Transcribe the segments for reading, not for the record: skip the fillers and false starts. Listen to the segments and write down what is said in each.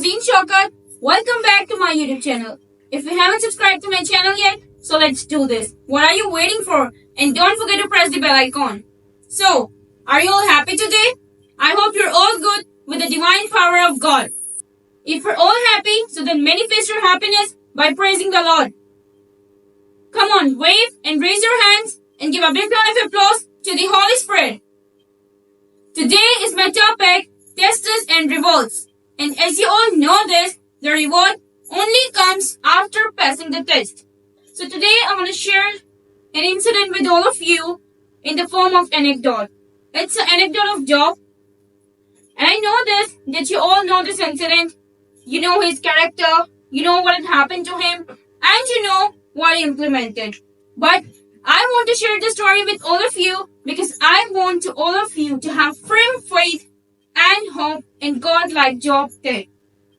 Rosine Shaukat. Welcome back to my YouTube channel. If you haven't subscribed to my channel yet, so let's do this. What are you waiting for? And don't forget to press the bell icon. So, are you all happy today? I hope you're all good with the divine power of God. If you're all happy, so then manifest your happiness by praising the Lord. Come on, wave and raise your hands and give a big round of applause to the Holy Spirit. Today is my topic, tests and rewards. And as you all know this, the reward only comes after passing the test. So today I want to share an incident with all of you in the form of anecdote. It's an anecdote of Job. And I know this, that you all know this incident. You know his character, you know what had happened to him, and you know what he implemented. But I want to share the story with all of you because I want all of you to have firm faith and hope in God like Job did.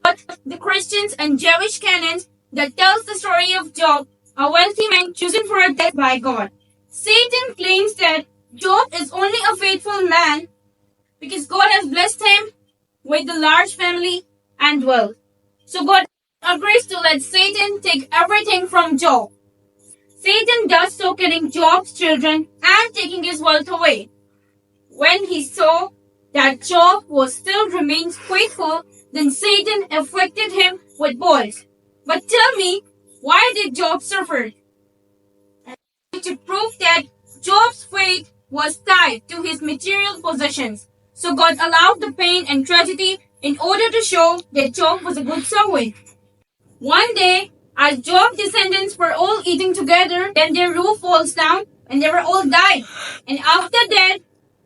But the Christians and Jewish canons that tells the story of Job, a wealthy man chosen for a death by God. Satan claims that Job is only a faithful man because God has blessed him with a large family and wealth. So God agrees to let Satan take everything from Job. Satan does so, killing Job's children and taking his wealth away. When he saw that Job was still remains faithful, then Satan afflicted him with boils. But tell me, why did Job suffer? To prove that Job's faith was tied to his material possessions. So God allowed the pain and tragedy in order to show that Job was a good servant. One day, as Job's descendants were all eating together, then their roof falls down and they were all died. And after that,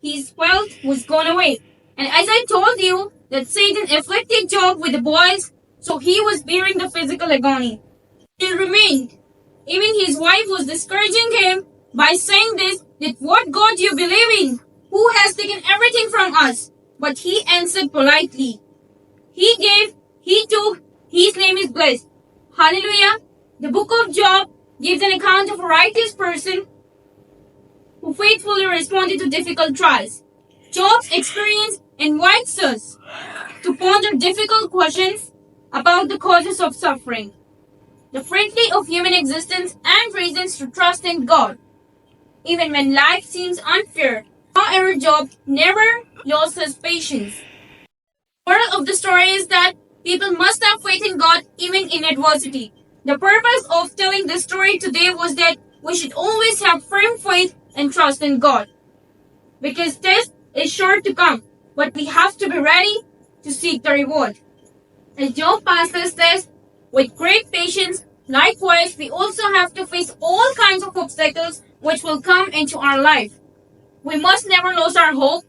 his wealth was gone away. And as I told you, that Satan afflicted Job with the boils, so he was bearing the physical agony. He remained. Even his wife was discouraging him by saying this, that what God do you believe in? Who has taken everything from us? But he answered politely. He gave, he took, his name is blessed. Hallelujah. The book of Job gives an account of a righteous person who faithfully responded to difficult trials. Job's experience invites us to ponder difficult questions about the causes of suffering, the frailty of human existence, and reasons to trust in God, even when life seems unfair. However, Job never lost his patience. The moral of the story is that people must have faith in God even in adversity. The purpose of telling this story today was that we should always have firm faith and trust in God. Because test is sure to come, but we have to be ready to seek the reward. As Job passed this test with great patience, likewise we also have to face all kinds of obstacles which will come into our life. We must never lose our hope,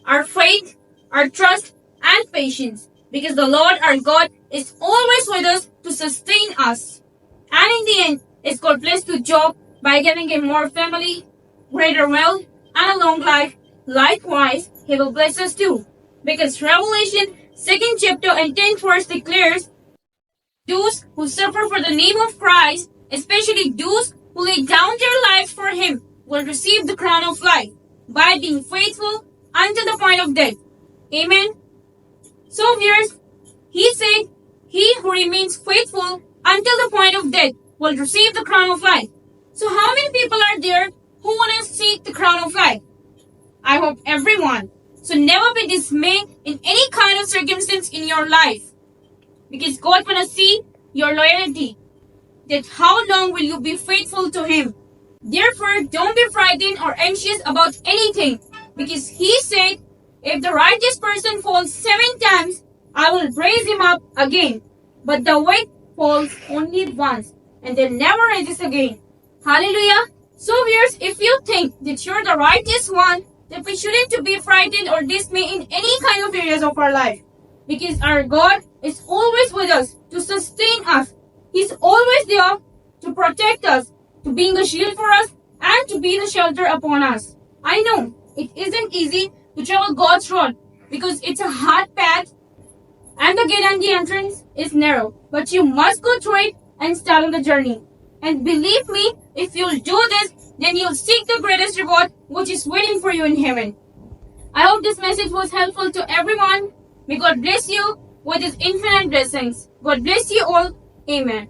our faith, our trust, and patience, because the Lord our God is always with us to sustain us. And in the end, is God blessed to Job by giving him more family, greater wealth, and a long life. Likewise, he will bless us too, because Revelation 2nd chapter and 10th verse declares, those who suffer for the name of Christ, especially those who lay down their lives for him, will receive the crown of life by being faithful until the point of death. Amen. So viewers, he said, he who remains faithful until the point of death will receive the crown of life. So how many people are there who want to seek the crown of life? I hope everyone. So never be dismayed in any kind of circumstance in your life. Because God want to see your loyalty. That how long will you be faithful to him? Therefore, don't be frightened or anxious about anything. Because he said, if the righteous person falls 7 times, I will raise him up again. But the wicked falls only once, and then never rises again. Hallelujah. So viewers, if you think that you're the righteous one, then we shouldn't be frightened or dismayed in any kind of areas of our life. Because our God is always with us to sustain us. He's always there to protect us, to being a shield for us, and to be the shelter upon us. I know it isn't easy to travel God's road because it's a hard path and the gate and the entrance is narrow. But you must go through it and start on the journey. And believe me, if you'll do this, then you'll seek the greatest reward which is waiting for you in heaven. I hope this message was helpful to everyone. May God bless you with His infinite blessings. God bless you all. Amen.